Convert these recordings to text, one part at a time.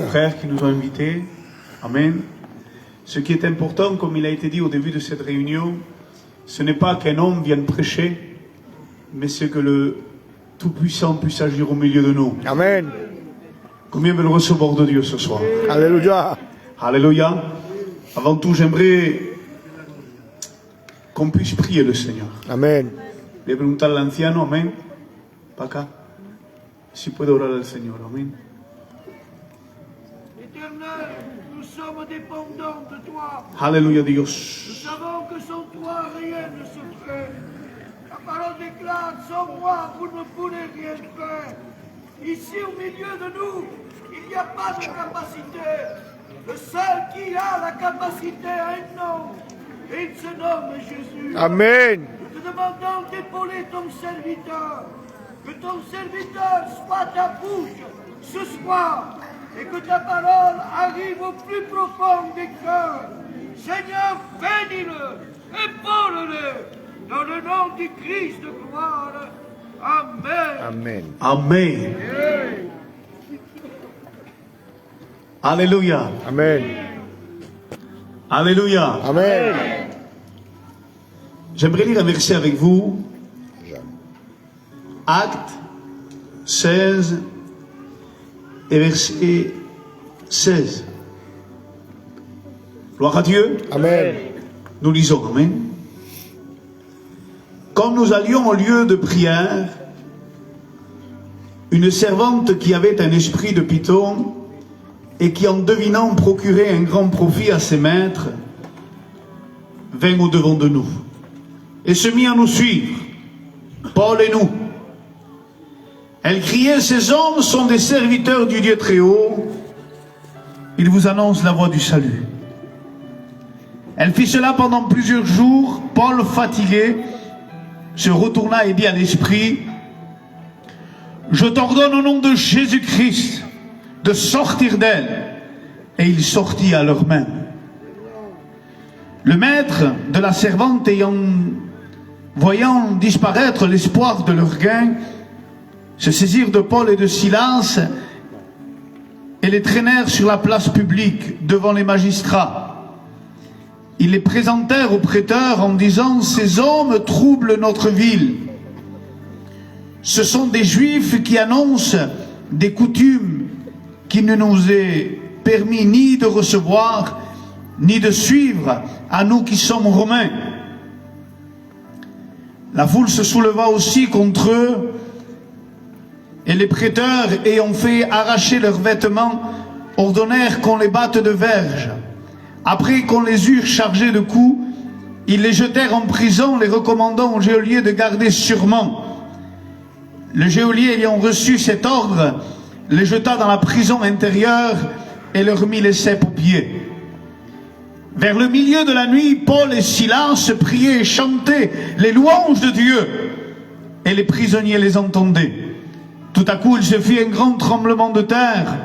frères qui nous ont invités. Amen. Ce qui est important, comme il a été dit au début de cette réunion, ce n'est pas qu'un homme vienne prêcher, mais c'est que le Tout-Puissant puisse agir au milieu de nous. Amen. Combien veulent recevoir de Dieu ce soir? Alléluia. Alléluia. Avant tout, j'aimerais qu'on puisse prier le Seigneur. Amen. Le preguntar al anciano, amén, para acá, si puede orar al Señor, amén. Éternel, nous sommes dépendants de toi. Alléluia, Nous Dios. savons que sans toi, rien ne se fait. La parole déclare, sans moi, vous ne pourrez rien faire. Ici, au milieu de nous, il n'y a pas de capacité. Le seul qui a la capacité a un nom, et il se nomme Jésus. Amen. Nous te demandons d'épauler ton serviteur, que ton serviteur soit ta bouche ce soir, et que ta parole arrive au plus profond des cœurs. Seigneur, bénis-le, épaule-le, dans le nom du Christ de gloire. Amen. Amen. Amen. Alléluia. Amen. Alléluia. Amen. J'aimerais lire un verset avec vous. Actes 16 et verset 16. Gloire à Dieu. Amen. Nous lisons, amen. Quand nous allions au lieu de prière, une servante qui avait un esprit de python et qui en devinant procurait un grand profit à ses maîtres, vint au-devant de nous et se mit à nous suivre, Paul et nous. Elle criait, ces hommes sont des serviteurs du Dieu très haut, ils vous annoncent la voie du salut. Elle fit cela pendant plusieurs jours. Paul, fatigué, se retourna et dit à l'esprit, je t'ordonne au nom de Jésus-Christ de sortir d'elle. Et il sortit à leurs mains. Le maître de la servante voyant disparaître l'espoir de leur gain, se saisirent de Paul et de Silas et les traînèrent sur la place publique devant les magistrats. Ils les présentèrent aux prêteurs en disant, ces hommes troublent notre ville. Ce sont des Juifs qui annoncent des coutumes qui ne nous est permis ni de recevoir, ni de suivre à nous qui sommes Romains. La foule se souleva aussi contre eux, et les prêteurs, ayant fait arracher leurs vêtements, ordonnèrent qu'on les batte de verges. Après qu'on les eut chargés de coups, ils les jetèrent en prison, les recommandant au geôlier de garder sûrement. Le geôlier ayant reçu cet ordre, les jeta dans la prison intérieure et leur mit les ceps aux pieds. Vers le milieu de la nuit, Paul et Silas priaient et chantaient les louanges de Dieu, et les prisonniers les entendaient. Tout à coup, il se fit un grand tremblement de terre,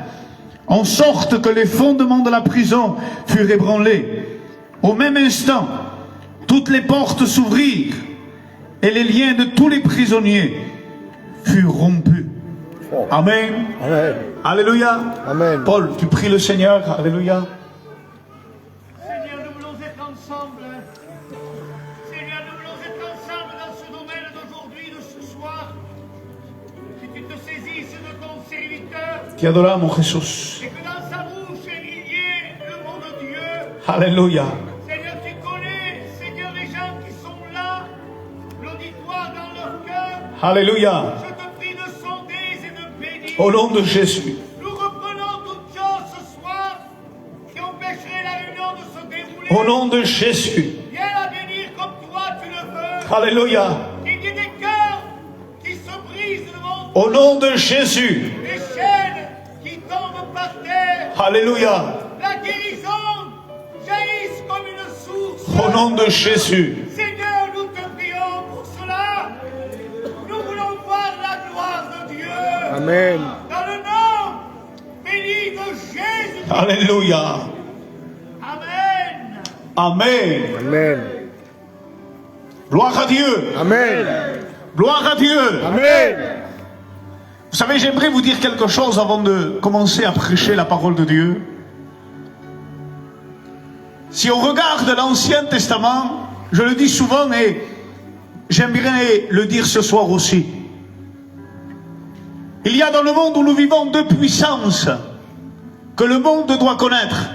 en sorte que les fondements de la prison furent ébranlés. Au même instant, toutes les portes s'ouvrirent, et les liens de tous les prisonniers furent rompus. Amen. Amen. Alléluia. Amen. Paul, tu pries le Seigneur. Alléluia. Seigneur, nous voulons être ensemble. Seigneur, nous voulons être ensemble dans ce domaine d'aujourd'hui, de ce soir. Que tu te saisisses de ton serviteur Te adoramos, Jesús. et que dans sa bouche il y ait le mot de Dieu. Alléluia. Seigneur, tu connais, Seigneur, les gens qui sont là, l'auditoire dans leur cœur. Alléluia. Je te prie de sonder et de bénir. Au nom de Jésus. Nous reprenons toutes choses ce soir qui empêcheraient la réunion de se dérouler. Au nom de Jésus. Viens la bénir comme toi tu le veux. Alléluia. Qu'il y ait des cœurs qui se brisent devant Au nom de Jésus. des chaînes qui tombent par terre. Alléluia. La guérison jaillisse comme une source. Au nom de Jésus. Seigneur, nous te prions pour cela. Nous voulons voir la gloire de Dieu. Amen. Dans le nom béni de Jésus. Alléluia. Amen. Amen. Amen. Gloire à Dieu. Amen. Gloire à Dieu. Amen. Vous savez, j'aimerais vous dire quelque chose avant de commencer à prêcher la parole de Dieu. Si on regarde l'Ancien Testament, je le dis souvent et j'aimerais le dire ce soir aussi. Il y a dans le monde où nous vivons deux puissances que le monde doit connaître.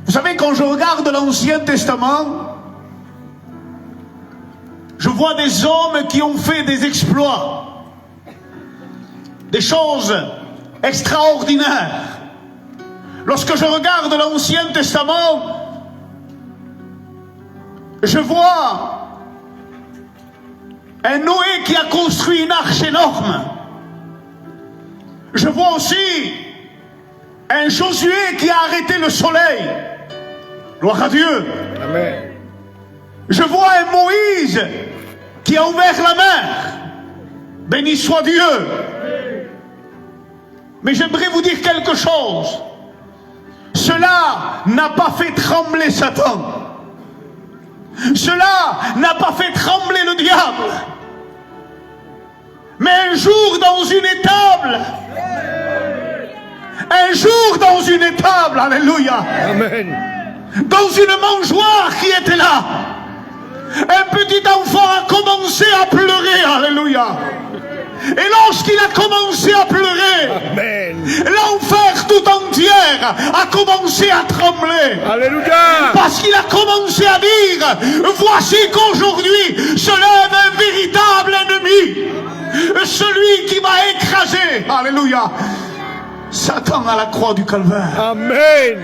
Vous savez, quand je regarde l'Ancien Testament, je vois des hommes qui ont fait des exploits, des choses extraordinaires. Lorsque je regarde l'Ancien Testament, je vois un Noé qui a construit une arche énorme. Je vois aussi un Josué qui a arrêté le soleil. Gloire à Dieu. Amen. Je vois un Moïse qui a ouvert la mer. Béni soit Dieu. Mais j'aimerais vous dire quelque chose. Cela n'a pas fait trembler Satan. Cela n'a pas fait trembler le diable. Mais un jour dans une étable, alléluia, Amen. dans une mangeoire qui était là, un petit enfant a commencé à pleurer, alléluia. Et lorsqu'il a commencé à pleurer, Amen. l'enfer tout entière a commencé à trembler. Alléluia. Parce qu'il a commencé à dire, voici qu'aujourd'hui se lève un véritable ennemi, celui qui m'a écrasé, alléluia, Satan à la croix du calvaire. Amen.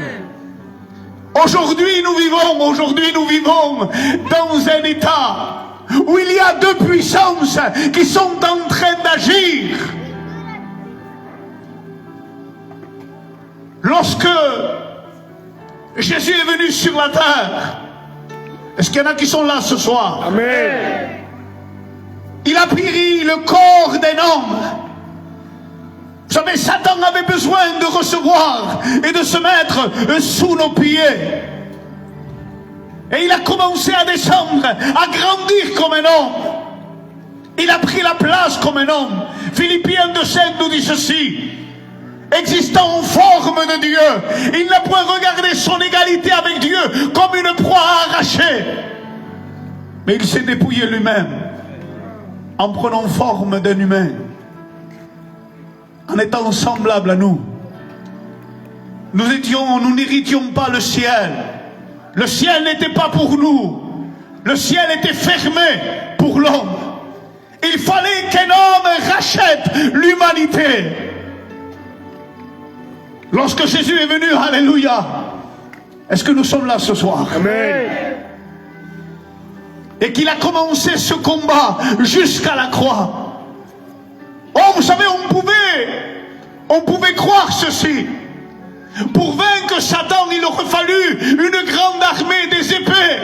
Aujourd'hui nous vivons dans un état où il y a deux puissances qui sont en train d'agir. Lorsque Jésus est venu sur la terre, est-ce qu'il y en a qui sont là ce soir? Amen. Il a pris le corps d'un homme. Vous savez, Satan avait besoin de recevoir et de se mettre sous nos pieds. Et il a commencé à descendre, à grandir comme un homme. Il a pris la place comme un homme. Philippiens 2:5 nous dit ceci. Existant en forme de Dieu, il n'a point regardé son égalité avec Dieu comme une proie à arracher. Mais il s'est dépouillé lui-même en prenant forme d'un humain, en étant semblable à nous. Nous n'héritions pas le ciel. Le ciel n'était pas pour nous. Le ciel était fermé pour l'homme. Il fallait qu'un homme rachète l'humanité. Lorsque Jésus est venu, alléluia, est-ce que nous sommes là ce soir? Amen. Et qu'il a commencé ce combat jusqu'à la croix. Oh, vous savez, on pouvait croire ceci. Pour vaincre Satan, il aurait fallu une grande armée des épées.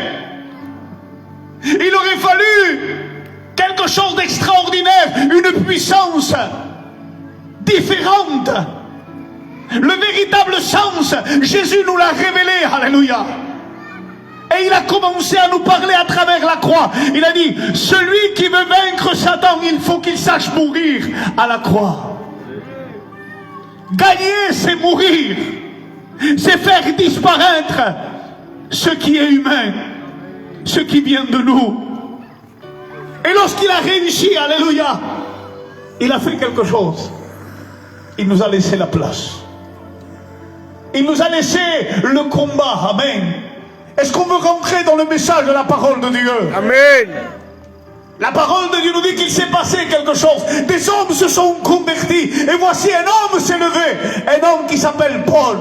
Il aurait fallu quelque chose d'extraordinaire, une puissance différente. Le véritable sens, Jésus nous l'a révélé, alléluia. Et il a commencé à nous parler à travers la croix. Il a dit, celui qui veut vaincre Satan, il faut qu'il sache mourir à la croix. Gagner, c'est mourir. C'est faire disparaître ce qui est humain, ce qui vient de nous. Et lorsqu'il a réussi, alléluia, il a fait quelque chose. Il nous a laissé la place. Il nous a laissé le combat. Amen. Est-ce qu'on veut rentrer dans le message de la parole de Dieu? Amen. La parole de Dieu nous dit qu'il s'est passé quelque chose. Des hommes se sont convertis. Et voici un homme s'est levé. Un homme qui s'appelle Paul.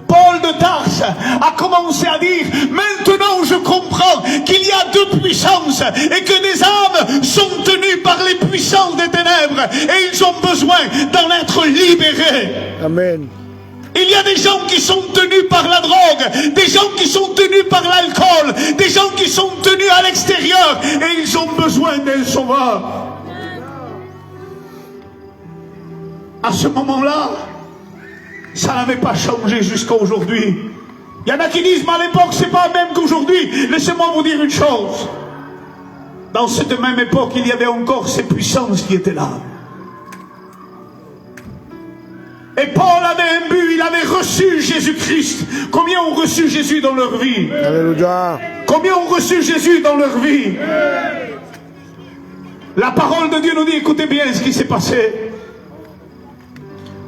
Paul de Tarse a commencé à dire, maintenant je comprends qu'il y a deux puissances et que des âmes sont tenues par les puissances des ténèbres et ils ont besoin d'en être libérés. Amen. Il y a des gens qui sont tenus par la drogue, des gens qui sont tenus par l'alcool, des gens qui sont tenus à l'extérieur et ils ont besoin d'un sauveur. À ce moment-là, ça n'avait pas changé jusqu'à aujourd'hui. Il y en a qui disent, mais à l'époque, c'est pas même qu'aujourd'hui. Laissez-moi vous dire une chose. dans cette même époque, il y avait encore ces puissances qui étaient là. Et Paul avait un but, il avait reçu Jésus-Christ. Combien ont reçu Jésus dans leur vie? Alléluia. Combien ont reçu Jésus dans leur vie? La parole de Dieu nous dit, écoutez bien ce qui s'est passé.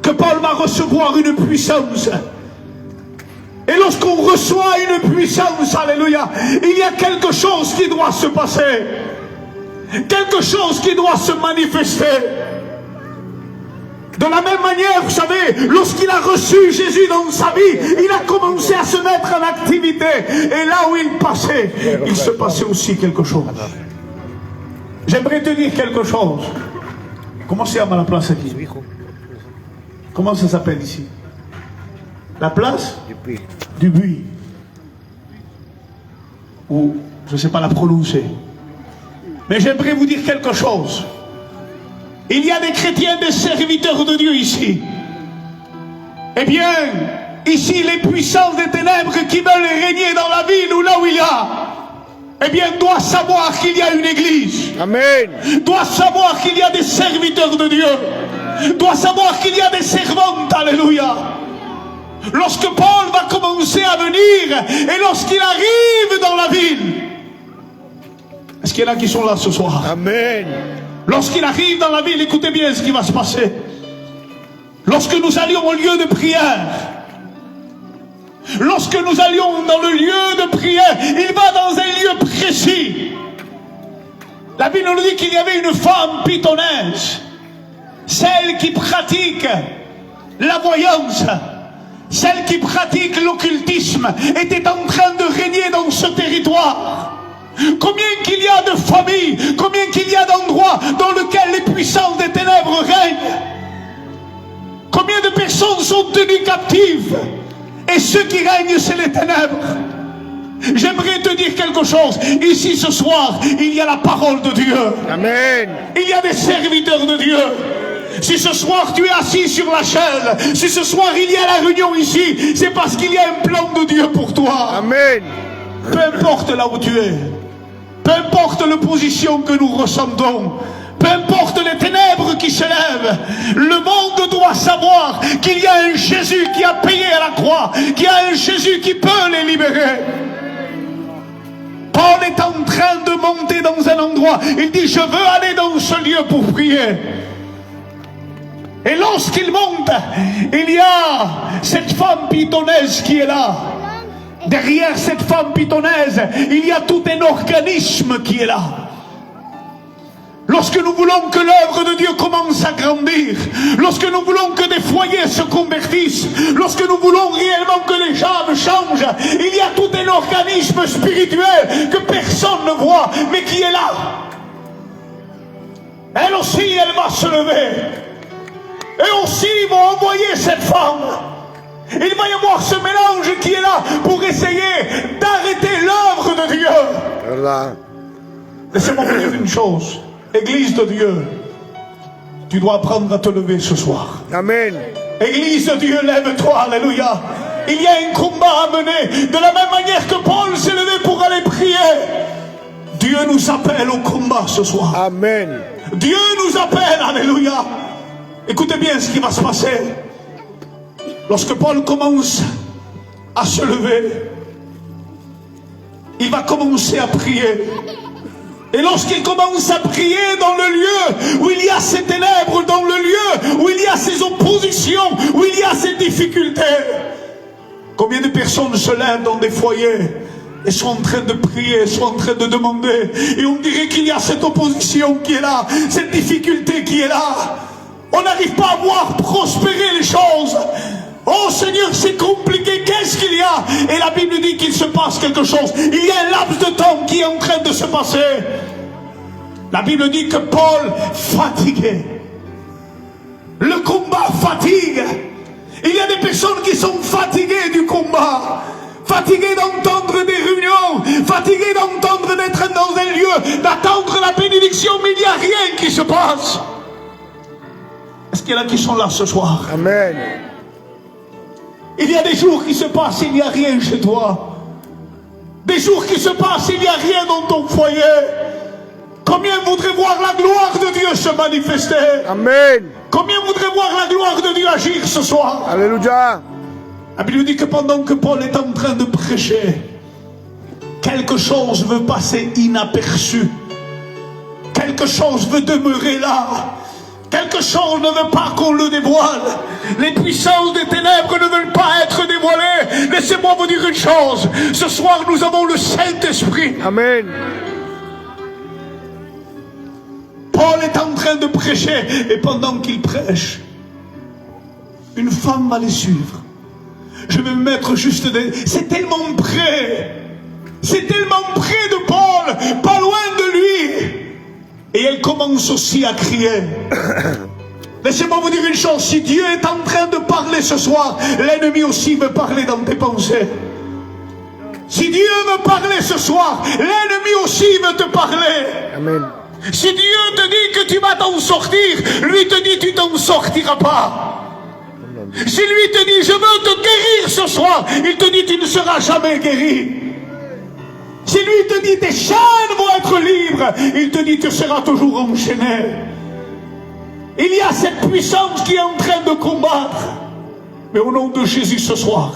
Que Paul va recevoir une puissance. Et lorsqu'on reçoit une puissance, alléluia, il y a quelque chose qui doit se passer. Quelque chose qui doit se manifester. De la même manière, vous savez, lorsqu'il a reçu Jésus dans sa vie, il a commencé à se mettre en activité. Et là où il passait, il se passait aussi quelque chose. J'aimerais te dire quelque chose. Comment c'est à la place aquí? Comment ça s'appelle ici? La place du Buis. Ou, je ne sais pas la prononcer. Mais j'aimerais vous dire quelque chose. Il y a des chrétiens, des serviteurs de Dieu ici. Eh bien, ici, les puissances des ténèbres qui veulent régner dans la ville ou là où il y a, eh bien, doivent savoir qu'il y a une église. Amen. Doivent savoir qu'il y a des serviteurs de Dieu. Doivent savoir qu'il y a des servantes. Alléluia. Lorsque Paul va commencer à venir et lorsqu'il arrive dans la ville, est-ce qu'il y en a qui sont là ce soir? Amen. Lorsqu'il arrive dans la ville, écoutez bien ce qui va se passer. Lorsque nous allions au lieu de prière, lorsque nous allions dans le lieu de prière, il va dans un lieu précis. La Bible nous dit qu'il y avait une femme pythonnaise, celle qui pratique la voyance, celle qui pratique l'occultisme, était en train de régner dans ce territoire. Combien qu'il y a de familles, combien qu'il y a d'endroits dans lesquels les puissances des ténèbres règnent. Combien de personnes sont tenues captives. Et ceux qui règnent, c'est les ténèbres. J'aimerais te dire quelque chose. Ici ce soir, il y a la parole de Dieu. Amen. Il y a des serviteurs de Dieu. Si ce soir tu es assis sur la chaise, si ce soir il y a la réunion ici, c'est parce qu'il y a un plan de Dieu pour toi. Amen. Peu importe là où tu es, peu importe la position que nous ressentons, peu importe les ténèbres qui se lèvent, le monde doit savoir qu'il y a un Jésus qui a payé à la croix, qu'il y a un Jésus qui peut les libérer. Paul est en train de monter dans un endroit, il dit je veux aller dans ce lieu pour prier. Et lorsqu'il monte, il y a cette femme pythonnaise qui est là. Derrière cette femme pythonnaise, il y a tout un organisme qui est là. Lorsque nous voulons que l'œuvre de Dieu commence à grandir, lorsque nous voulons que des foyers se convertissent, lorsque nous voulons réellement que les âmes changent, il y a tout un organisme spirituel que personne ne voit, mais qui est là. Elle aussi, elle va se lever. Et aussi, ils vont envoyer cette femme. Il va y avoir ce mélange qui est là pour essayer d'arrêter l'œuvre de Dieu. Voilà. Laissez-moi vous dire une chose. Église de Dieu, tu dois apprendre à te lever ce soir. Amen. Église de Dieu, lève-toi, alléluia. Il y a un combat à mener. De la même manière que Paul s'est levé pour aller prier, Dieu nous appelle au combat ce soir. Amen. Dieu nous appelle, alléluia. Écoutez bien ce qui va se passer. Lorsque Paul commence à se lever, il va commencer à prier. Et lorsqu'il commence à prier dans le lieu où il y a ces ténèbres, dans le lieu où il y a ces oppositions, où il y a ces difficultés, combien de personnes se lèvent dans des foyers et sont en train de prier, sont en train de demander, et on dirait qu'il y a cette opposition qui est là, cette difficulté qui est là. On n'arrive pas à voir prospérer les choses. Oh Seigneur, c'est compliqué, qu'est-ce qu'il y a? Et la Bible dit qu'il se passe quelque chose. Il y a un laps de temps qui est en train de se passer. La Bible dit que Paul fatigué. Le combat fatigue. Il y a des personnes qui sont fatiguées du combat. Fatiguées d'entendre des réunions. Fatiguées d'entendre d'être dans un lieu, d'attendre la bénédiction, mais il n'y a rien qui se passe. Est-ce qu'il y en a qui sont là ce soir? Amen. Il y a des jours qui se passent, il n'y a rien chez toi. Des jours qui se passent, il n'y a rien dans ton foyer. Combien voudraient voir la gloire de Dieu se manifester? Amen. Combien voudraient voir la gloire de Dieu agir ce soir? Alléluia. La Bible dit que pendant que Paul est en train de prêcher, quelque chose veut passer inaperçu. Quelque chose veut demeurer là. Quelque chose ne veut pas qu'on le dévoile. Les puissances des ténèbres ne veulent pas être dévoilées. Laissez-moi vous dire une chose. Ce soir, nous avons le Saint-Esprit. Amen. Paul est en train de prêcher. Et pendant qu'il prêche, une femme va les suivre. Je vais me mettre juste... C'est tellement près. C'est tellement près de Paul. Pas loin de lui. Et elle commence aussi à crier. Laissez-moi vous dire une chose. Si Dieu est en train de parler ce soir, l'ennemi aussi veut parler dans tes pensées. Si Dieu veut parler ce soir, l'ennemi aussi veut te parler. Amen. Si Dieu te dit que tu vas t'en sortir, lui te dit tu t'en sortiras pas. Si lui te dit je veux te guérir ce soir, il te dit tu ne seras jamais guéri. Si lui te dit tes chaînes vont être libres, il te dit tu seras toujours enchaîné. Il y a cette puissance qui est en train de combattre. Mais au nom de Jésus ce soir,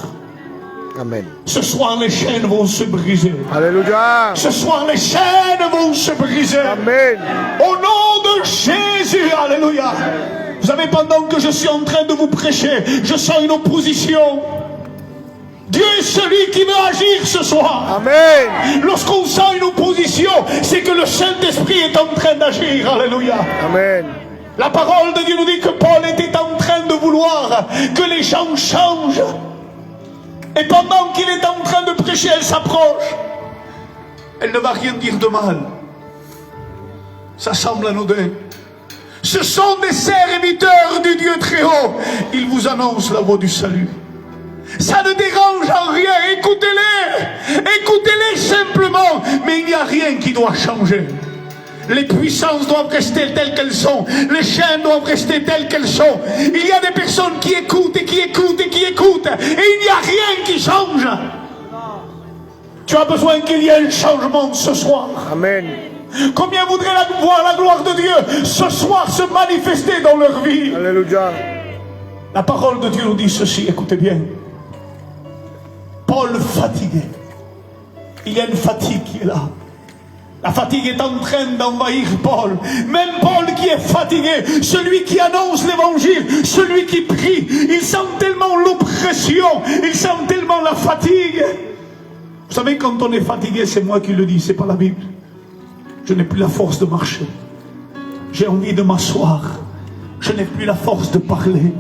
Amen. ce soir les chaînes vont se briser. Alléluia. Ce soir les chaînes vont se briser. Amen. Au nom de Jésus, alléluia. Vous savez, pendant que je suis en train de vous prêcher, je sens une opposition. Dieu est celui qui veut agir ce soir. Amen. Lorsqu'on sent une opposition, c'est que le Saint-Esprit est en train d'agir. Alléluia. Amen. La parole de Dieu nous dit que Paul était en train de vouloir que les gens changent. Et pendant qu'il est en train de prêcher, elle s'approche. Elle ne va rien dire de mal. Ça semble anodin. Ce sont des serviteurs du Dieu très haut. Ils vous annoncent la voie du salut. Ça ne dérange en rien. Écoutez-les. Écoutez-les simplement. Mais il n'y a rien qui doit changer. Les puissances doivent rester telles qu'elles sont. Les chaînes doivent rester telles qu'elles sont. Il y a des personnes qui écoutent et qui écoutent et qui écoutent. Et il n'y a rien qui change. Tu as besoin qu'il y ait un changement ce soir. Amen. Combien voudraient voir la gloire de Dieu ce soir se manifester dans leur vie? Alléluia. La parole de Dieu nous dit ceci, écoutez bien. Paul fatigué. Il y a une fatigue qui est là. La fatigue est en train d'envahir Paul. Même Paul qui est fatigué, celui qui annonce l'évangile, celui qui prie, il sent tellement l'oppression, il sent tellement la fatigue. Vous savez, quand on est fatigué, c'est moi qui le dis, c'est pas la Bible. Je n'ai plus la force de marcher. J'ai envie de m'asseoir. Je n'ai plus la force de parler.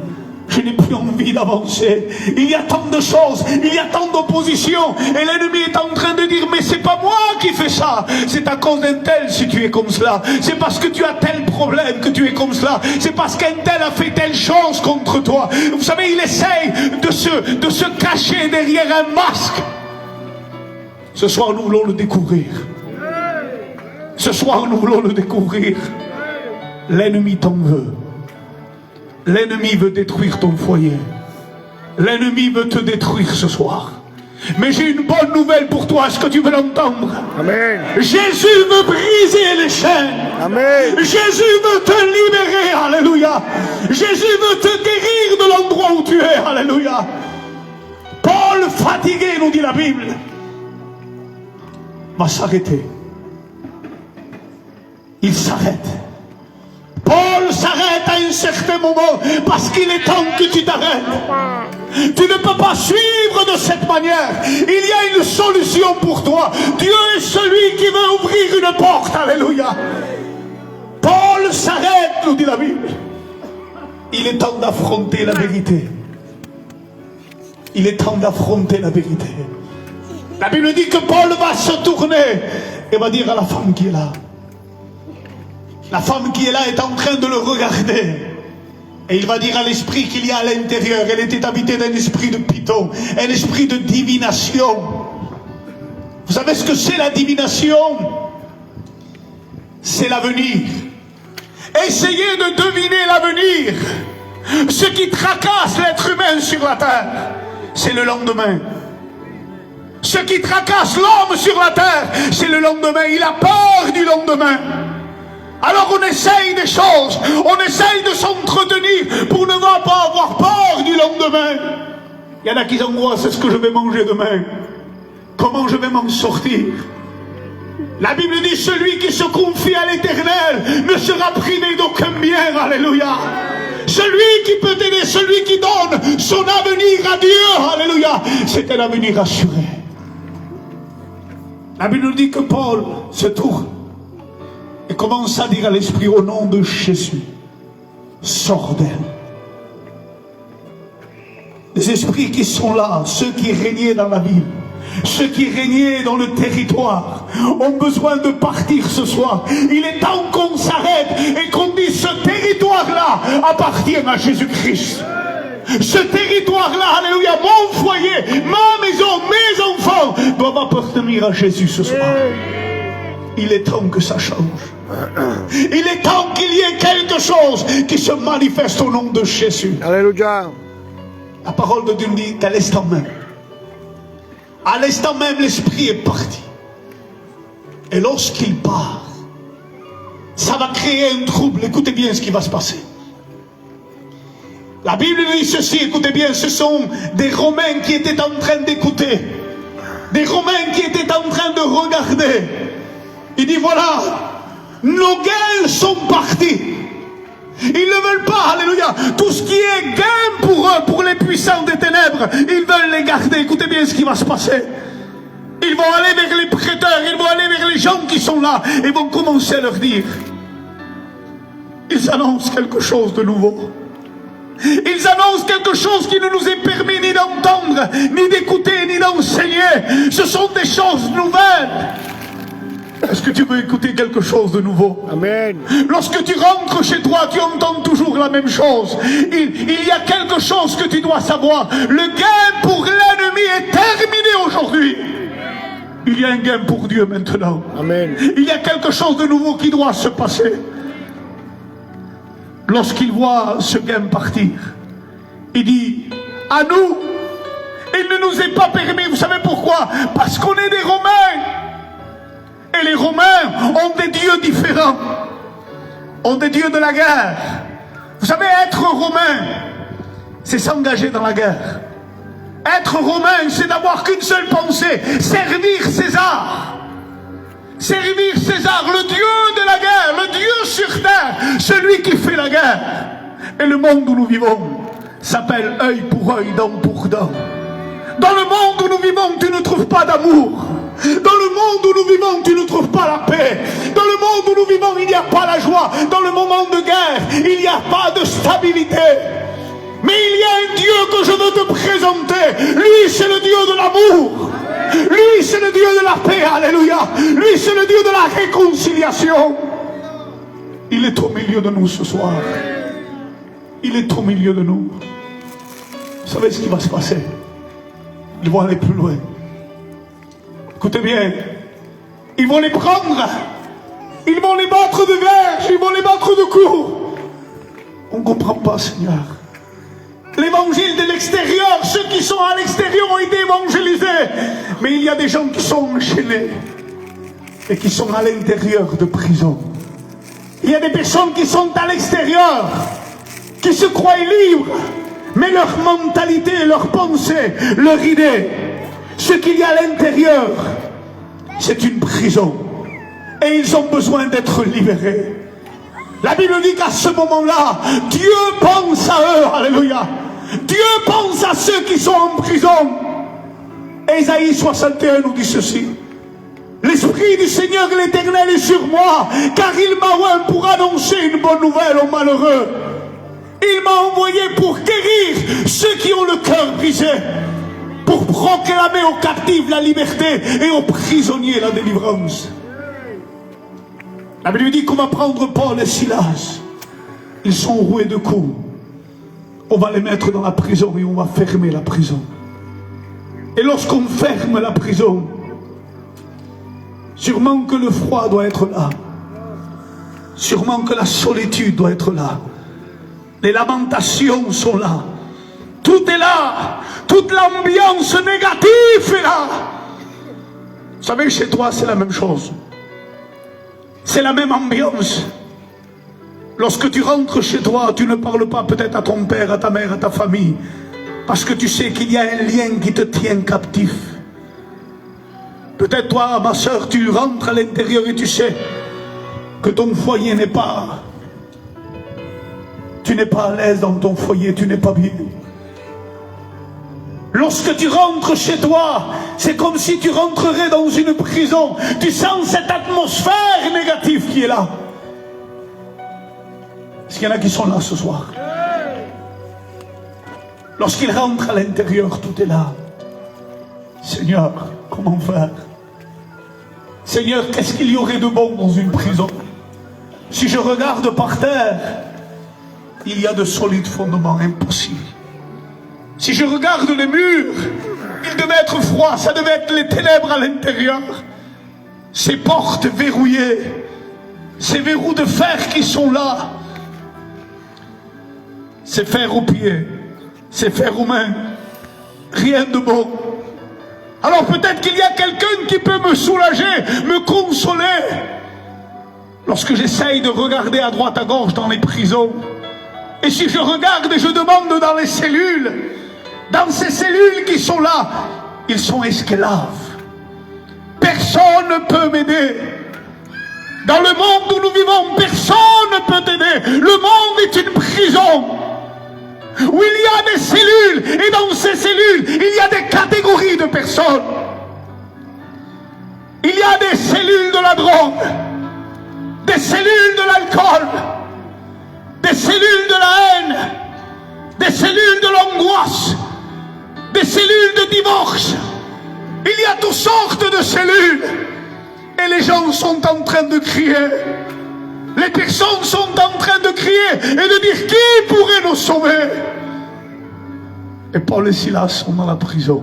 Je n'ai plus envie d'avancer. Il y a tant de choses, il y a tant d'opposition. Et l'ennemi est en train de dire, mais c'est pas moi qui fais ça. C'est à cause d'un tel si tu es comme cela. C'est parce que tu as tel problème que tu es comme cela. C'est parce qu'un tel a fait telle chose contre toi. Vous savez, il essaye de se cacher derrière un masque. Ce soir, nous voulons le découvrir. Ce soir, nous voulons le découvrir. L'ennemi t'en veut. L'ennemi veut détruire ton foyer. L'ennemi veut te détruire ce soir. Mais j'ai une bonne nouvelle pour toi. Est-ce que tu veux l'entendre? Amen. Jésus veut briser les chaînes. Amen. Jésus veut te libérer. Alléluia. Jésus veut te guérir de l'endroit où tu es. Alléluia. Paul, fatigué, nous dit la Bible, va s'arrêter. Il s'arrête. Paul s'arrête à un certain moment parce qu'il est temps que tu t'arrêtes. Tu ne peux pas suivre de cette manière. Il y a une solution pour toi. Dieu est celui qui veut ouvrir une porte. Alléluia. Paul s'arrête, nous dit la Bible. Il est temps d'affronter la vérité. Il est temps d'affronter la vérité. La Bible dit que Paul va se tourner et va dire à la femme qui est là. La femme qui est là est en train de le regarder. Et il va dire à l'esprit qu'il y a à l'intérieur. Elle était habitée d'un esprit de python, un esprit de divination. Vous savez ce que c'est la divination? C'est l'avenir. Essayez de deviner l'avenir. Ce qui tracasse l'être humain sur la terre, c'est le lendemain. Ce qui tracasse l'homme sur la terre, c'est le lendemain. Il a peur du lendemain. Alors on essaye des choses, on essaye de s'entretenir pour ne pas avoir peur du lendemain. Il y en a qui angoissent, est-ce que je vais manger demain? Comment je vais m'en sortir? La Bible dit, celui qui se confie à l'Éternel ne sera privé d'aucun bien. Alléluia. Celui qui peut aider, celui qui donne son avenir à Dieu, alléluia, c'est un avenir assuré. La Bible nous dit que Paul se tourne et commence à dire à l'esprit, au nom de Jésus, sors d'elle. Les esprits qui sont là, ceux qui régnaient dans la ville, ceux qui régnaient dans le territoire, ont besoin de partir ce soir. Il est temps qu'on s'arrête et qu'on dise, ce territoire-là appartient à Jésus-Christ. Ce territoire-là, alléluia, mon foyer, ma maison, mes enfants doivent appartenir à Jésus ce soir. Il est temps que ça change. Il est temps qu'il y ait quelque chose qui se manifeste au nom de Jésus. Alléluia. La parole de Dieu dit qu'à l'instant même, l'esprit est parti. Et lorsqu'il part, ça va créer un trouble. Écoutez bien ce qui va se passer. La Bible dit ceci, écoutez bien, ce sont des Romains qui étaient en train d'écouter. Des Romains qui étaient en train de regarder. Il dit, voilà, nos gains sont partis. Ils ne veulent pas, alléluia, tout ce qui est gain pour eux, pour les puissants des ténèbres, ils veulent les garder. Écoutez bien ce qui va se passer. Ils vont aller vers les prêteurs, ils vont aller vers les gens qui sont là, et vont commencer à leur dire, ils annoncent quelque chose de nouveau. Ils annoncent quelque chose qui ne nous est permis ni d'entendre, ni d'écouter, ni d'enseigner. Ce sont des choses nouvelles. Est-ce que tu veux écouter quelque chose de nouveau? Amen. Lorsque tu rentres chez toi, tu entends toujours la même chose. Il y a quelque chose que tu dois savoir. Le gain pour l'ennemi est terminé aujourd'hui. Il y a un gain pour Dieu maintenant. Amen. Il y a quelque chose de nouveau qui doit se passer. Lorsqu'il voit ce gain partir, il dit, à nous, il ne nous est pas permis. Vous savez pourquoi? Parce qu'on est des Romains. Et les Romains ont des dieux différents. Ont des dieux de la guerre. Vous savez, être Romain, c'est s'engager dans la guerre. Être Romain, c'est d'avoir qu'une seule pensée, servir César. Servir César, le Dieu de la guerre, le Dieu sur terre, celui qui fait la guerre. Et le monde où nous vivons s'appelle œil pour œil, dent pour dent. Dans le monde où nous vivons, tu ne trouves pas d'amour. Dans le monde où nous vivons, tu ne trouves pas la paix. Dans le monde où nous vivons, il n'y a pas la joie. Dans le moment de guerre, il n'y a pas de stabilité. Mais il y a un Dieu que je veux te présenter. Lui, c'est le Dieu de l'amour. Lui, c'est le Dieu de la paix. Alléluia. Lui, c'est le Dieu de la réconciliation. Il est au milieu de nous ce soir. Il est au milieu de nous. Vous savez ce qui va se passer? Ils vont aller plus loin. Écoutez bien. Ils vont les prendre. Ils vont les battre de verge. Ils vont les battre de coups. On ne comprend pas, Seigneur. L'évangile de l'extérieur, ceux qui sont à l'extérieur ont été évangélisés. Mais il y a des gens qui sont enchaînés et qui sont à l'intérieur de prison. Il y a des personnes qui sont à l'extérieur, qui se croient libres, mais leur mentalité, leur pensée, leur idée, ce qu'il y a à l'intérieur, c'est une prison. Et ils ont besoin d'être libérés. La Bible dit qu'à ce moment-là, Dieu pense à eux, alléluia. Dieu pense à ceux qui sont en prison. Ésaïe 61 nous dit ceci. L'Esprit du Seigneur l'Éternel est sur moi, car il m'a oint pour annoncer une bonne nouvelle aux malheureux. Il m'a envoyé pour guérir ceux qui ont le cœur brisé, pour proclamer aux captifs la liberté et aux prisonniers la délivrance. La Bible dit qu'on va prendre Paul et Silas. Ils sont roués de coups. On va les mettre dans la prison et on va fermer la prison. Et lorsqu'on ferme la prison, sûrement que le froid doit être là. Sûrement que la solitude doit être là. Les lamentations sont là. Tout est là. Toute l'ambiance négative est là. Vous savez, chez toi, c'est la même chose. C'est la même ambiance. Lorsque tu rentres chez toi, tu ne parles pas peut-être à ton père, à ta mère, à ta famille, parce que tu sais qu'il y a un lien qui te tient captif. Peut-être toi, ma soeur, tu rentres à l'intérieur et tu sais que ton foyer n'est pas... Tu n'es pas à l'aise dans ton foyer, tu n'es pas bien. Lorsque tu rentres chez toi, c'est comme si tu rentrerais dans une prison. Tu sens cette atmosphère négative qui est là. Est-ce qu'il y en a qui sont là ce soir? Lorsqu'ils rentrent à l'intérieur, tout est là. Seigneur, comment faire? Seigneur, qu'est-ce qu'il y aurait de bon dans une prison? Si je regarde par terre, il y a de solides fondements, impossibles. Si je regarde les murs, ils devaient être froids, ça devait être les ténèbres à l'intérieur. Ces portes verrouillées, ces verrous de fer qui sont là, ces fers aux pieds, ces fers aux mains, rien de bon. Alors peut-être qu'il y a quelqu'un qui peut me soulager, me consoler. Lorsque j'essaye de regarder à droite à gauche dans les prisons, et si je regarde et je demande dans les cellules, dans ces cellules qui sont là, ils sont esclaves. Personne ne peut m'aider. Dans le monde où nous vivons, personne ne peut t'aider. Le monde est une prison où il y a des cellules, et dans ces cellules, il y a des catégories de personnes. Il y a des cellules de la drogue, des cellules de l'alcool, des cellules de la haine, des cellules de l'angoisse, des cellules de divorce. Il y a toutes sortes de cellules. Et les gens sont en train de crier. Les personnes sont en train de crier et de dire qui pourrait nous sauver. Et Paul et Silas sont dans la prison.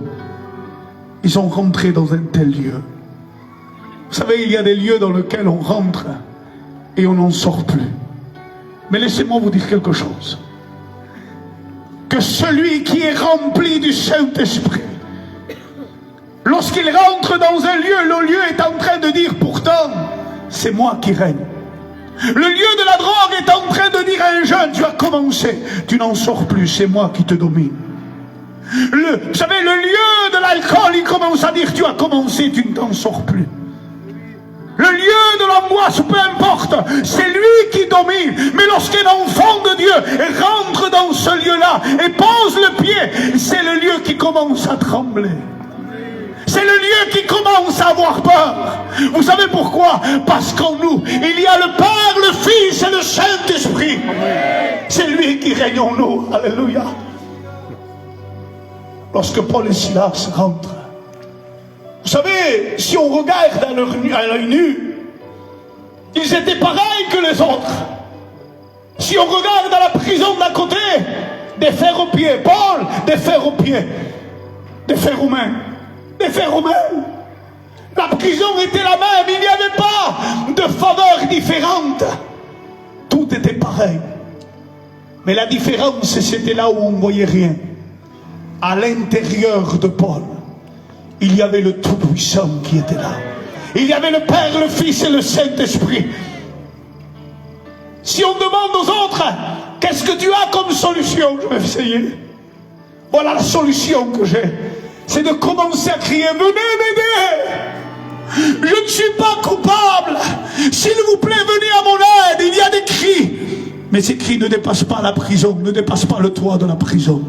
Ils sont rentrés dans un tel lieu. Vous savez, il y a des lieux dans lesquels on rentre et on n'en sort plus. Mais laissez-moi vous dire quelque chose. Que celui qui est rempli du Saint-Esprit, lorsqu'il rentre dans un lieu, le lieu est en train de dire pourtant, c'est moi qui règne. Le lieu de la drogue est en train de dire à un jeune, tu as commencé, tu n'en sors plus, c'est moi qui te domine. Vous savez, le lieu de l'alcool, il commence à dire, tu as commencé, tu ne t'en sors plus. Le lieu de l'angoisse, peu importe, c'est lui qui domine. Mais lorsqu'un enfant de Dieu rentre dans ce lieu-là et pose le pied, c'est le lieu qui commence à trembler. C'est le lieu qui commence à avoir peur. Vous savez pourquoi? Parce qu'en nous, il y a le Père, le Fils et le Saint-Esprit. C'est lui qui règne en nous. Alléluia. Lorsque Paul et Silas rentrent, vous savez, si on regarde à l'œil nu, ils étaient pareils que les autres. Si on regarde à la prison d'à côté, des fers aux pieds, Paul, des fers aux pieds, des fers aux mains, des fers aux mains. La prison était la même, il n'y avait pas de faveurs différentes. Tout était pareil. Mais la différence, c'était là où on ne voyait rien. À l'intérieur de Paul, il y avait le Tout-Puissant qui était là. Il y avait le Père, le Fils et le Saint-Esprit. Si on demande aux autres, qu'est-ce que tu as comme solution? Je vais essayer. Voilà la solution que j'ai. C'est de commencer à crier, venez m'aider. Je ne suis pas coupable. S'il vous plaît, venez à mon aide. Il y a des cris. Mais ces cris ne dépassent pas la prison, ne dépassent pas le toit de la prison.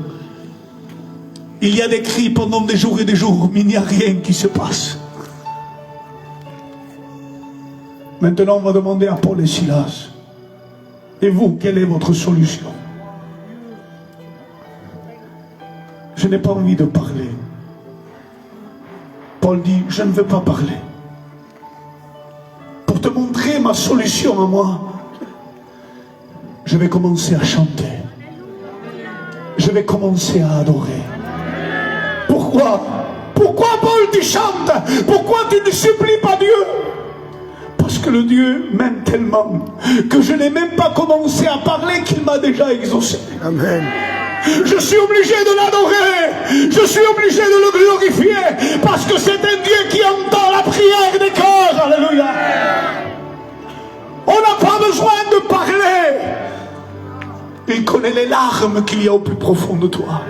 Il y a des cris pendant des jours et des jours, mais il n'y a rien qui se passe. Maintenant, on va demander à Paul et Silas, et vous, quelle est votre solution? Je n'ai pas envie de parler. Paul dit, je ne veux pas parler. Pour te montrer ma solution à moi, je vais commencer à chanter. Je vais commencer à adorer. Pourquoi? Pourquoi Paul tu chantes? Pourquoi tu ne supplies pas Dieu? Parce que le Dieu m'aime tellement que je n'ai même pas commencé à parler qu'il m'a déjà exaucé. Amen. Je suis obligé de l'adorer. Je suis obligé de le glorifier parce que c'est un Dieu qui entend la prière des cœurs. Alléluia. On n'a pas besoin de parler. Il connaît les larmes qu'il y a au plus profond de toi.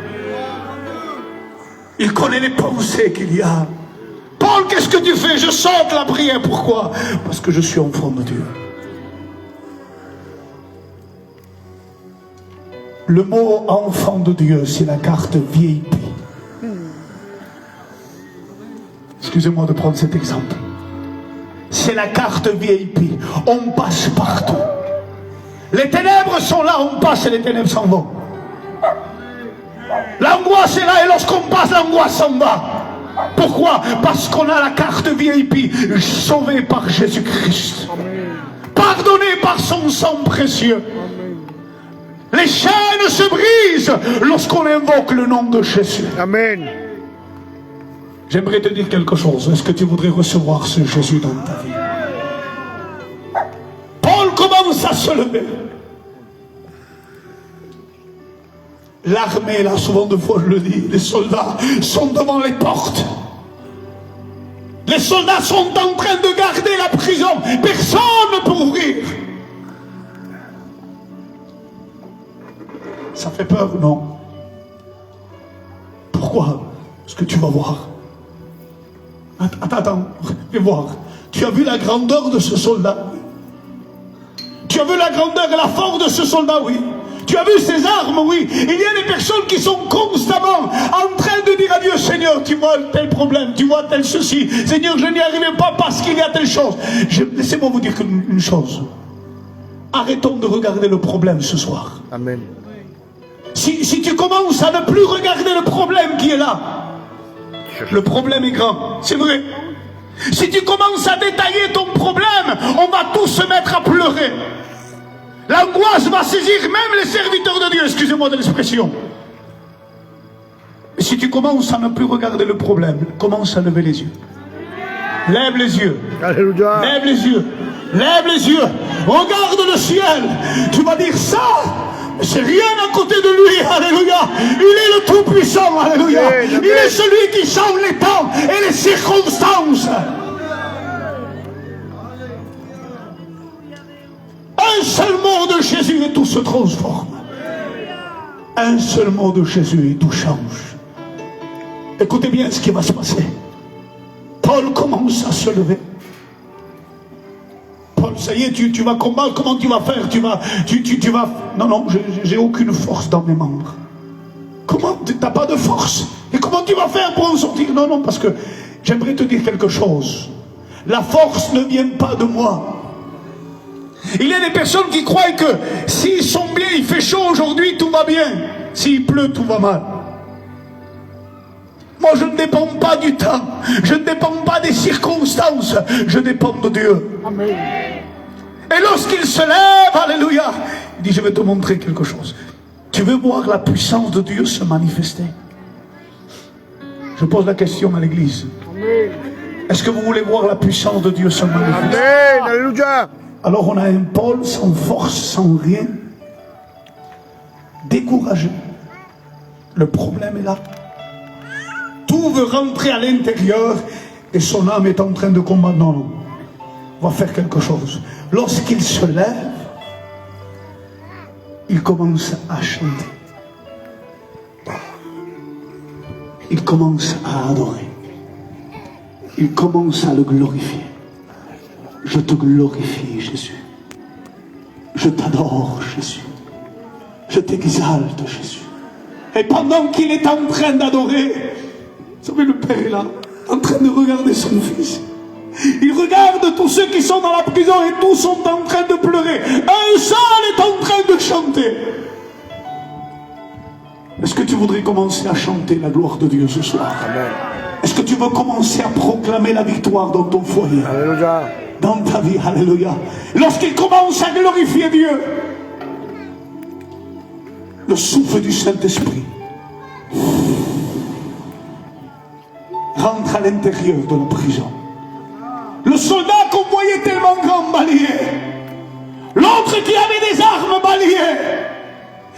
Il connaît les pensées qu'il y a. Paul, qu'est-ce que tu fais? Je saute la prière. Pourquoi? Parce que je suis enfant de Dieu. Le mot enfant de Dieu, c'est la carte VIP. Excusez-moi de prendre cet exemple. C'est la carte VIP. On passe partout. Les ténèbres sont là, on passe et les ténèbres s'en vont. L'angoisse est là et lorsqu'on passe, l'angoisse s'en va. Pourquoi? Parce qu'on a la carte VIP, sauvée par Jésus-Christ. Pardonnée par son sang précieux. Les chaînes se brisent lorsqu'on invoque le nom de Jésus. Amen. J'aimerais te dire quelque chose. Est-ce que tu voudrais recevoir ce Jésus dans ta vie? Paul commence à se lever. L'armée, là, souvent de fois je le dis, les soldats sont devant les portes. Les soldats sont en train de garder la prison. Personne ne peut ouvrir. Ça fait peur, non? Pourquoi? Parce que tu vas voir. Attends, fais voir. Tu as vu la grandeur de ce soldat? Tu as vu la grandeur et la force de ce soldat, oui. Tu as vu ses armes, oui. Il y a des personnes qui sont constamment en train de dire à Dieu, Seigneur, tu vois tel problème, tu vois tel ceci. Seigneur, je n'y arrivais pas parce qu'il y a telle chose. Laissez-moi vous dire une chose. Arrêtons de regarder le problème ce soir. Amen. Si tu commences à ne plus regarder le problème qui est là, le problème est grand, c'est vrai. Si tu commences à détailler ton problème, on va tous se mettre à pleurer. L'angoisse va saisir même les serviteurs de Dieu, excusez-moi de l'expression. Mais si tu commences à ne plus regarder le problème, commence à lever les yeux. Lève les yeux. Alléluia. Lève les yeux. Lève les yeux. Regarde le ciel. Tu vas dire ça. C'est rien à côté de lui, alléluia. Il est le Tout-Puissant, alléluia. Il est celui qui change les temps et les circonstances. Un seul mot de Jésus et tout se transforme. Un seul mot de Jésus et tout change. Écoutez bien ce qui va se passer. Paul commence à se lever. Paul, ça y est, tu vas combattre, comment tu vas faire? Tu vas... Non, j'ai aucune force dans mes membres. Comment? Tu n'as pas de force? Et comment tu vas faire pour en sortir? Non, parce que j'aimerais te dire quelque chose. La force ne vient pas de moi. Il y a des personnes qui croient que s'ils sont bien, il fait chaud aujourd'hui, tout va bien. S'il pleut, tout va mal. Moi, je ne dépends pas du temps. Je ne dépends pas des circonstances. Je dépends de Dieu. Amen. Et lorsqu'il se lève, alléluia, il dit, je vais te montrer quelque chose. Tu veux voir la puissance de Dieu se manifester? Je pose la question à l'église. Est-ce que vous voulez voir la puissance de Dieu se manifester? Amen. Alléluia. Alors on a un Paul sans force, sans rien, découragé. Le problème est là. Tout veut rentrer à l'intérieur et son âme est en train de combattre. Non, on va faire quelque chose. Lorsqu'il se lève, il commence à chanter. Il commence à adorer. Il commence à le glorifier. Je te glorifie, Jésus. Je t'adore, Jésus. Je t'exalte, Jésus. Et pendant qu'il est en train d'adorer, vous savez, le Père est là, en train de regarder son Fils. Il regarde tous ceux qui sont dans la prison et tous sont en train de pleurer. Un seul est en train de chanter. Est-ce que tu voudrais commencer à chanter la gloire de Dieu ce soir? Amen. Est-ce que tu veux commencer à proclamer la victoire dans ton foyer? Alléluia. Dans ta vie, alléluia. Lorsqu'il commence à glorifier Dieu, le souffle du Saint-Esprit rentre à l'intérieur de la prison. Le soldat qu'on voyait tellement grand balayé, l'autre qui avait des armes balayées,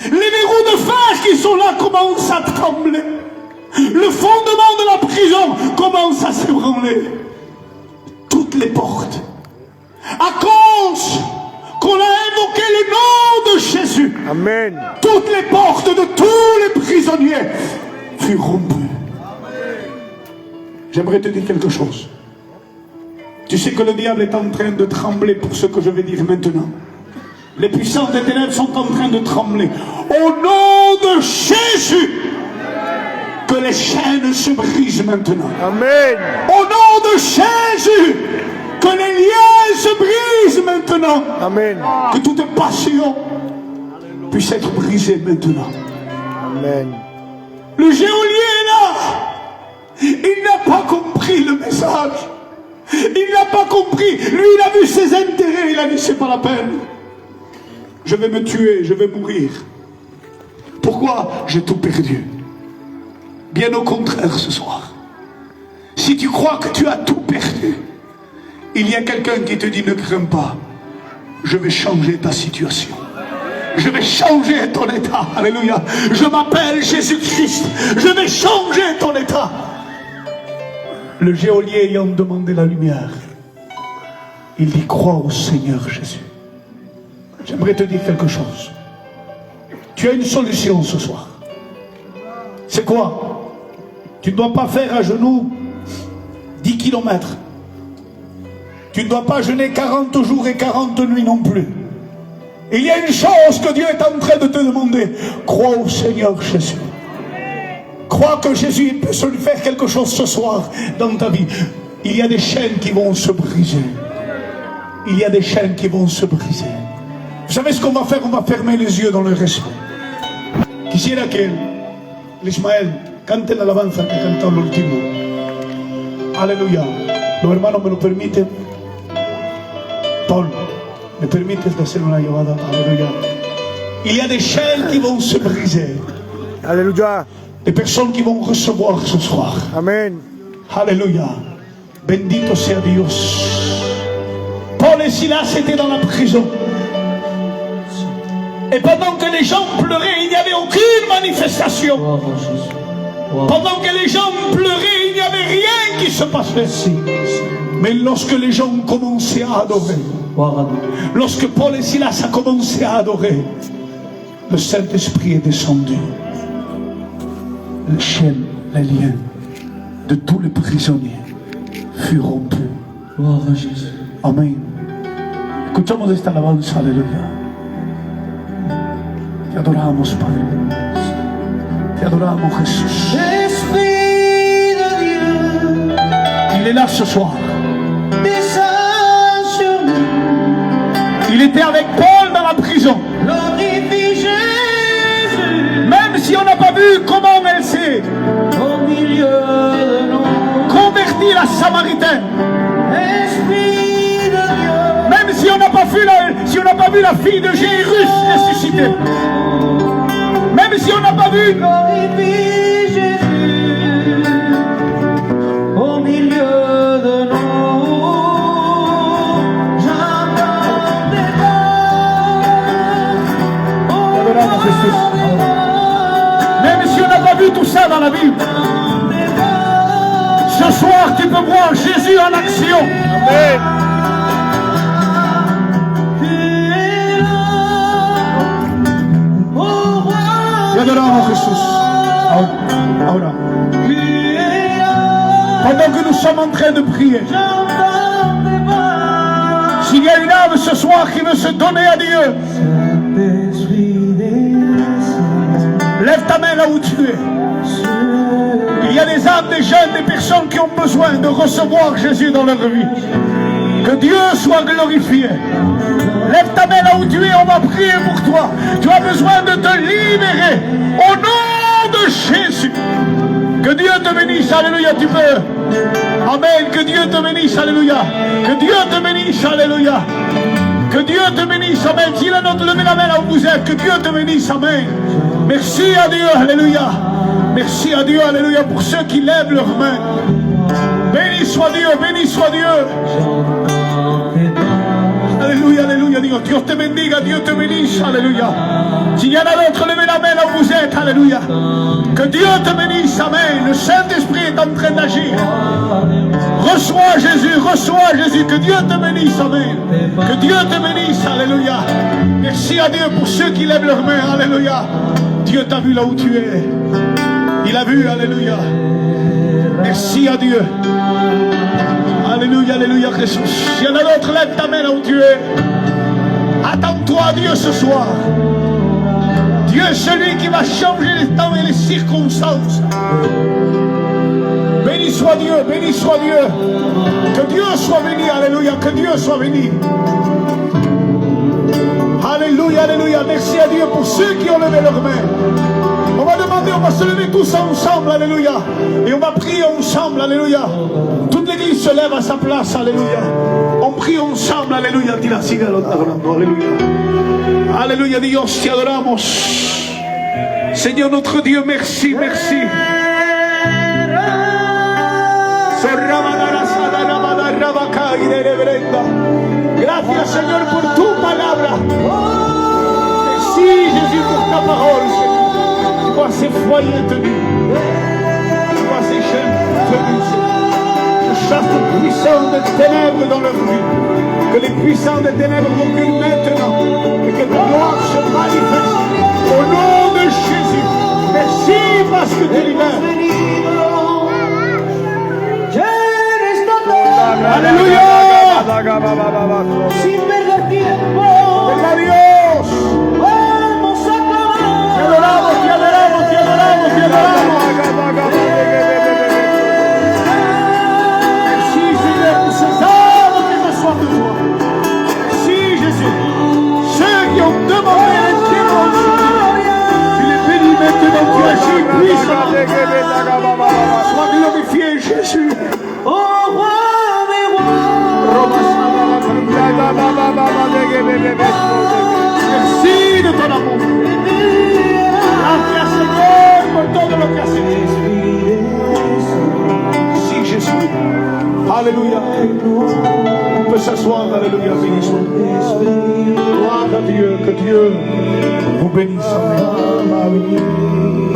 les verrous de fer qui sont là commencent à trembler, le fondement de la prison commence à s'ébranler. Toutes les portes, à cause qu'on a invoqué le nom de Jésus, Amen. toutes les portes de tous les prisonniers furent rompues. J'aimerais te dire quelque chose. Tu sais que le diable est en train de trembler pour ce que je vais dire maintenant. Les puissances des ténèbres sont en train de trembler. Au nom de Jésus, que les chaînes se brisent maintenant. Amen. Au nom de Jésus, que les liens se brisent maintenant. Amen. Que toute passion puisse être brisée maintenant. Amen. Le geôlier est là. Il n'a pas compris le message. Il n'a pas compris. Lui, il a vu ses intérêts. Il a dit, c'est pas la peine. Je vais me tuer, je vais mourir. Pourquoi? J'ai tout perdu. Bien au contraire ce soir. Si tu crois que tu as tout perdu, il y a quelqu'un qui te dit, ne crains pas. Je vais changer ta situation. Je vais changer ton état. Alléluia. Je m'appelle Jésus-Christ. Je vais changer ton état. Le geôlier ayant demandé la lumière, il dit, crois au Seigneur Jésus. J'aimerais te dire quelque chose. Tu as une solution ce soir. C'est quoi? Tu ne dois pas faire à genoux 10 kilomètres. Tu ne dois pas jeûner 40 jours et 40 nuits non plus. Il y a une chose que Dieu est en train de te demander. Crois au Seigneur Jésus. Crois que Jésus peut se lui faire quelque chose ce soir dans ta vie. Il y a des chaînes qui vont se briser. Il y a des chaînes qui vont se briser. Vous savez ce qu'on va faire? On va fermer les yeux dans le respect. Quisiera que Ismael cante la alabanza que cantó el último. Aleluya. Los hermanos me lo permiten. Paul, ¿me permites de hacer una llamada? Aleluya. Il y a des chaînes qui vont se briser. Alléluia. Des personnes qui vont recevoir ce soir. Amen. Alléluia. Bendito sea Dios. Paul et Silas étaient dans la prison. Et pendant que les gens pleuraient, il n'y avait aucune manifestation. Pendant que les gens pleuraient, il n'y avait rien qui se passait. Mais lorsque les gens ont commencé à adorer, lorsque Paul et Silas ont commencé à adorer, le Saint-Esprit est descendu. Les chaînes, les liens de tous les prisonniers furent rompus. Amen. Escuchamos esta alabanza, aleluya. Te adoramos, Padre. Te adoramos, Jesús. Esprit de Dieu, Il est là ce soir. descends sur nous, Il était avec Paul dans la prison. glorifie Jésus, Même si on n'a pas vu comment elle s'est au milieu de nous. convertie, la Samaritaine. Esprit de Dieu, Même si on n'a pas vu la fille de Jairus ressuscitée. Même si on n'a pas vu glorifie Jésus, au milieu de nous. J'entends des voix, Adoramos Jesús. Même si on n'a pas vu tout ça dans la Bible, ce soir tu peux voir Jésus en action. Amen. Te adoramos Jesús. Ahora. Pendant que nous sommes en train de prier, s'il y a une âme ce soir qui veut se donner à Dieu, lève ta main là où tu es. Il y a des âmes, des jeunes, des personnes qui ont besoin de recevoir Jésus dans leur vie. Que Dieu soit glorifié. Lève ta main là où tu es, on va prier pour toi. Tu as besoin de te libérer. Au nom de Jésus. Que Dieu te bénisse, alléluia, tu peux. Amen, que Dieu te bénisse, alléluia. Que Dieu te bénisse, alléluia. Que Dieu te bénisse, amen. S'il a notre levé la main là où vous êtes, que Dieu te bénisse, amen. Merci à Dieu, alléluia. Merci à Dieu, alléluia, pour ceux qui lèvent leurs mains. Béni soit Dieu, béni soit Dieu. Alléluia, alléluia, Dieu te bendiga, Dieu te bénisse, alléluia. S'il y en a d'autres, levez la main là où vous êtes, alléluia. Que Dieu te bénisse, amen. Le Saint-Esprit est en train train d'agir. Reçois Jésus, que Dieu te bénisse, amen. Que Dieu te bénisse, alléluia. Merci à Dieu pour ceux qui lèvent leurs mains, alléluia. Dieu t'a vu là où tu es. Il a vu, alléluia. Merci à Dieu. Alléluia, alléluia, Jésus. S'il y en a d'autres, lève ta main là où tu es. Attends-toi à Dieu ce soir. Dieu est celui qui va changer les temps et les circonstances. Béni soit Dieu, béni soit Dieu. Que Dieu soit béni, alléluia, que Dieu soit béni. Alléluia, alléluia. Merci à Dieu pour ceux qui ont levé leurs mains. On va demander, on va se lever tous ensemble, alléluia. Et on va prier ensemble, alléluia. Toute l'église se lève à sa place, alléluia. On prie ensemble, alléluia. Dis la siga, alléluia. Alléluia, Dios, te adoramos. Seigneur notre Dieu, merci, merci. Gracias, Señor, por tu palabra. Merci, Jésus, pour ta parole, Seigneur. Tu vois ces foyers tenus. Tu vois ces chaînes tenues, Seigneur. Je chasse les puissants des ténèbres dans leur vie. Que les puissants des ténèbres reculent maintenant. Et que ta gloire se manifeste. Au nom de Jésus. Merci parce que tu libères. Alléluia. Sin perder tiempo, Venga Dios. vamos a clamar. Te adoramos, te adoramos, te adoramos, te adoramos. Merci Seigneur pour ces âmes qui reçoivent de toi. Merci Jésus. Ceux qui ont demandé l'intervention, tu les bénis maintenant, tu agis puissamment. Sois glorifié Jésus. Oh roi des rois, Merci de ton amour. Gracias Seigneur por todo lo que has hecho. Merci Jésus. Alléluia. On peut s'asseoir, alléluia, béni soit. Gloire à Dieu, que Dieu vous bénisse. Amen.